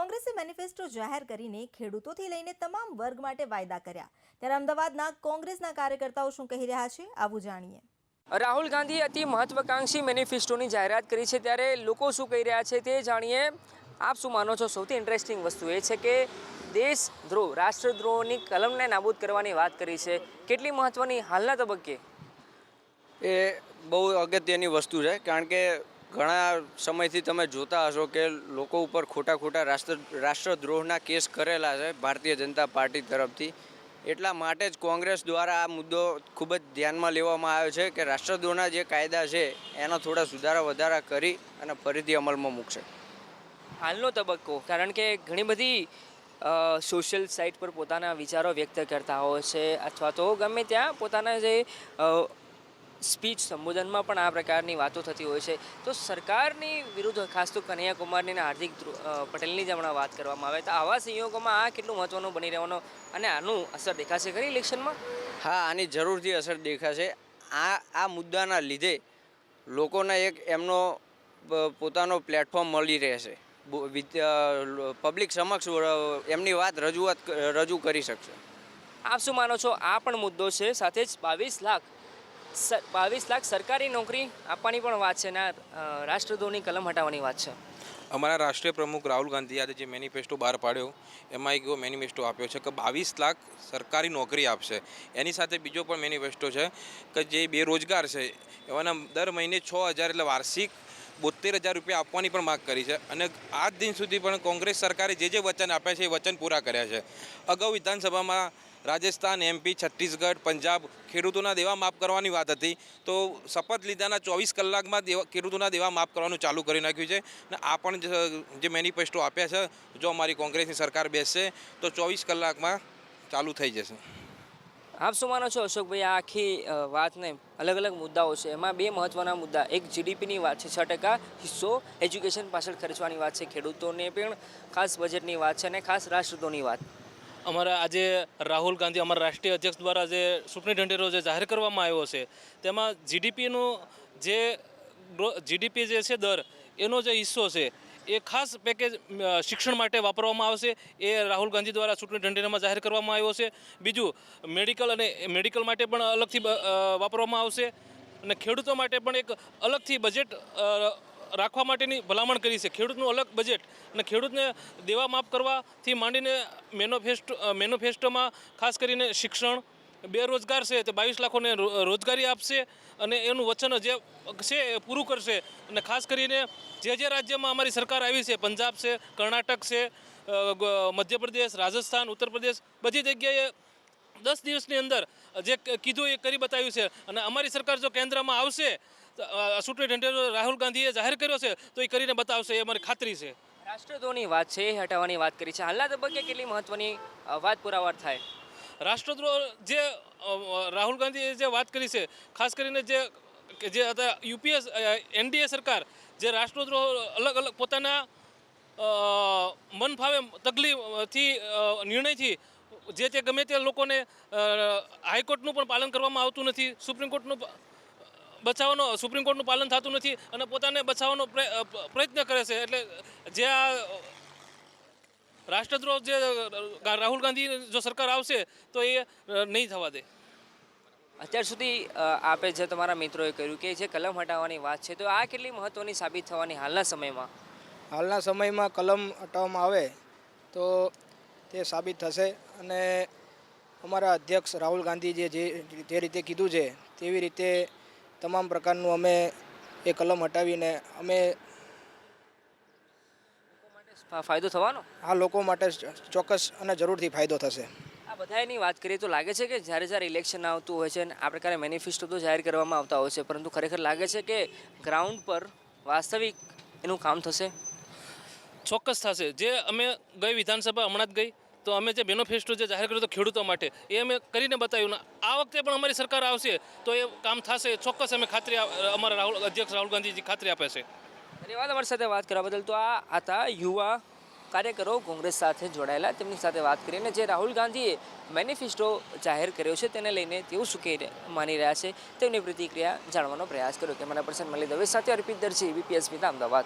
કોંગ્રેસે મેનિફેસ્ટો જાહેર કરીને ખેડૂતોથી લઈને તમામ વર્ગ માટે વાયદા કર્યા, ત્યારે અમદાવાદના કોંગ્રેસના કાર્યકર્તાઓ શું કહી રહ્યા છે, આવું જાણીએ। રાહુલ ગાંધીએ અતિ મહત્વાકાંક્ષી મેનિફેસ્ટોની જાહેરાત કરી છે, ત્યારે લોકો શું કહી રહ્યા છે તે જાણીએ। આપ શું માનો છો? સૌથી ઇન્ટરેસ્ટિંગ વસ્તુ એ છે કે દેશદ્રોહ, રાષ્ટ્રદ્રોહની કલમને નાબૂદ કરવાની વાત કરી છે। કેટલી મહત્વની હાલના તબક્કે? એ બહુ અગત્યની વસ્તુ છે, કારણ કે ઘણા સમયથી તમે જોતા હશો કે લોકો ઉપર ખોટા રાષ્ટ્રદ્રોહના કેસ કરેલા છે ભારતીય જનતા પાર્ટી તરફથી। એટલા માટે જ કોંગ્રેસ દ્વારા આ મુદ્દો ખૂબ જ ધ્યાનમાં લેવામાં આવ્યો છે કે રાષ્ટ્રદ્રોહના જે કાયદા છે એનો થોડા સુધારા વધારા કરી અને ફરીથી અમલમાં મૂકશે। હાલનો તબક્કો, કારણ કે ઘણી બધી સોશિયલ સાઇટ પર પોતાના વિચારો વ્યક્ત કરતા હોય છે, અથવા તો ગમે ત્યાં પોતાના જે સ્પીચ સંબોધનમાં પણ આ પ્રકારની વાતો થતી હોય છે। તો સરકારની વિરુદ્ધ, ખાસ તો કનૈયા કુમારની અને હાર્દિક પટેલની જ હમણાં વાત કરવામાં આવે, તો આવા સંયોગોમાં આ કેટલું મહત્વનું બની રહેવાનો અને આનું અસર દેખાશે ખરી ઇલેક્શનમાં? હા, આની જરૂરથી અસર દેખાશે। આ મુદ્દાના લીધે લોકોને એક એમનો પોતાનો પ્લેટફોર્મ મળી રહેશે, પબ્લિક સમક્ષ એમની વાત રજૂ કરી શકશે। આપ શું માનો છો? આ પણ મુદ્દો છે, સાથે જ 22 લાખ સરકારી નોકરી આપવાની પણ વાત છે ને રાષ્ટ્રદ્રોહની કલમ હટાવવાની વાત છે। અમારા રાષ્ટ્રીય પ્રમુખ રાહુલ ગાંધીએ આજે જે મેનિફેસ્ટો બહાર પાડ્યો એમાં એક એવો મેનિફેસ્ટો આપ્યો છે કે 22 લાખ સરકારી નોકરી આપશે। એની સાથે બીજો પણ મેનિફેસ્ટો છે કે જે બેરોજગાર છે એવાના દર મહિને 6,000 એટલે વાર્ષિક 72,000 રૂપિયા આપવાની પણ માગ કરી છે। અને આજ દિન સુધી પણ કોંગ્રેસ સરકારે જે વચન આપ્યા છે એ વચન પૂરા કર્યા છે। અગાઉ વિધાનસભામાં રાજસ્થાન, MP, છત્તીસગઢ, પંજાબ ખેડૂતોના દેવા માફ કરવાની વાત હતી, તો શપથ લીધાના 24 કલાકમાં ખેડૂતોના દેવા માફ કરવાનું ચાલુ કરી નાખ્યું છે। અને આ પણ જે મેનિફેસ્ટો આપ્યા છે, જો અમારી કોંગ્રેસની સરકાર બેસશે તો 24 કલાકમાં ચાલુ થઈ જશે। આપ શું માનો છો અશોકભાઈ? આ આખી વાતને અલગ અલગ મુદ્દાઓ છે, એમાં બે મહત્ત્વના મુદ્દા, એક જીડીપીની વાત છે, 6% હિસ્સો એજ્યુકેશન પાછળ ખર્ચવાની વાત છે, ખેડૂતોને પણ ખાસ બજેટની વાત છે, અને ખાસ રાષ્ટ્રદ્રોહની વાત। અમારા આજે રાહુલ ગાંધી, અમારા રાષ્ટ્રીય અધ્યક્ષ દ્વારા જે ચૂંટણી ઢંઢેરો જે જાહેર કરવામાં આવ્યો છે તેમાં જીડીપી જે છે દર, એનો જે હિસ્સો છે એ ખાસ પેકેજ શિક્ષણ માટે વાપરવામાં આવશે, એ રાહુલ ગાંધી દ્વારા ચૂંટણી ઢંઢેરામાં જાહેર કરવામાં આવ્યો છે। બીજું, મેડિકલ માટે પણ અલગથી વાપરવામાં આવશે, અને ખેડૂતો માટે પણ એક અલગથી બજેટ રાખવા માટેની ભલામણ કરી છે। ખેડૂતનું અલગ બજેટ અને ખેડૂતને દેવા માફ કરવાથી માંડીને મેનિફેસ્ટોમાં ખાસ કરીને શિક્ષણ, બેરોજગાર છે તે 22 લાખોને રોજગારી આપશે, અને એનું વચન જે છે એ પૂરું કરશે। અને ખાસ કરીને જે રાજ્યમાં અમારી સરકાર આવી છે, પંજાબ છે, કર્ણાટક છે, મધ્યપ્રદેશ, રાજસ્થાન, ઉત્તર પ્રદેશ, બધી જગ્યાએ 10 દિવસની અંદર જે કીધું એ કરી બતાવ્યું છે। અને અમારી સરકાર જો કેન્દ્રમાં આવશે, ચૂંટણી ઢંઢેરો રાહુલ ગાંધીએ જાહેર કર્યો છે તો એ કરીને બતાવશે, એ અમારી ખાતરી છે। રાષ્ટ્રદ્રોહની વાત છે, એ હટાવવાની વાત કરી છે, હાલના તબક્કે કેટલી મહત્વની વાત પુરાવાર થાય? રાષ્ટ્રદ્રોહ જે રાહુલ ગાંધીએ જે વાત કરી છે, ખાસ કરીને જે NDA સરકાર જે રાષ્ટ્રદ્રોહ અલગ પોતાના મન ફાવે તકલીફથી નિર્ણયથી જે ગમે તે લોકોને હાઈકોર્ટનું પણ પાલન કરવામાં આવતું નથી, સુપ્રીમ કોર્ટનું પાલન થતું નથી, અને પોતાને બચાવવાનો પ્રયત્ન કરે છે। એટલે જે આ રાષ્ટ્રદ્રોહ જે રાહુલ ગાંધી જો સરકાર આવશે તો એ નહીં થવા દે। અત્યાર સુધી આપે જે તમારા મિત્રોએ કહ્યું કે જે કલમ હટાવવાની વાત છે, તો આ કેટલી મહત્વની સાબિત થવાની હાલના સમયમાં? હાલના સમયમાં કલમ હટાવવામાં આવે તો તે સાબિત થશે, અને અમારા અધ્યક્ષ રાહુલ ગાંધીજીએ જે રીતે કીધું છે તેવી રીતે તમામ પ્રકારનું અમે એ કલમ હટાવીને અમે ફાયદો થવાનો? આ લોકો માટે ચોક્કસ અને જરૂરથી ફાયદો થશે। આ બધાની વાત કરીએ તો લાગે છે કે જ્યારે ઇલેક્શન આવતું હોય છે અને આ પ્રકારે મેનિફેસ્ટો તો જાહેર કરવામાં આવતા હોય છે, પરંતુ ખરેખર લાગે છે કે ગ્રાઉન્ડ પર વાસ્તવિક એનું કામ થશે? ચોક્કસ થશે। જે અમે ગઈ વિધાનસભા હમણાં જ ગઈ, તો અમે જે મેનિફેસ્ટો જે જાહેર કર્યો હતો ખેડૂતો માટે, એ અમે કરીને બતાવ્યું। આ વખતે પણ અમારી સરકાર આવશે તો એ કામ થશે, ચોક્કસ અમે ખાતરી, અમારા અધ્યક્ષ રાહુલ ગાંધીજી ખાતરી આપે છે। ધન્યવાદ અમારી સાથે વાત કરવા બદલ। તો આ હતા યુવા કાર્યકરો કોંગ્રેસ સાથે જોડાયેલા, તેમની સાથે વાત કરીને જે રાહુલ ગાંધીએ મેનિફેસ્ટો જાહેર કર્યો છે તેને લઈને તેઓ શું માની રહ્યા છે તેમની પ્રતિક્રિયા જાણવાનો પ્રયાસ કર્યો। કેમેરા પર્સન મલિક દવે સાથે અર્પિત દરજી, ABP અસ્મિતા, અમદાવાદ।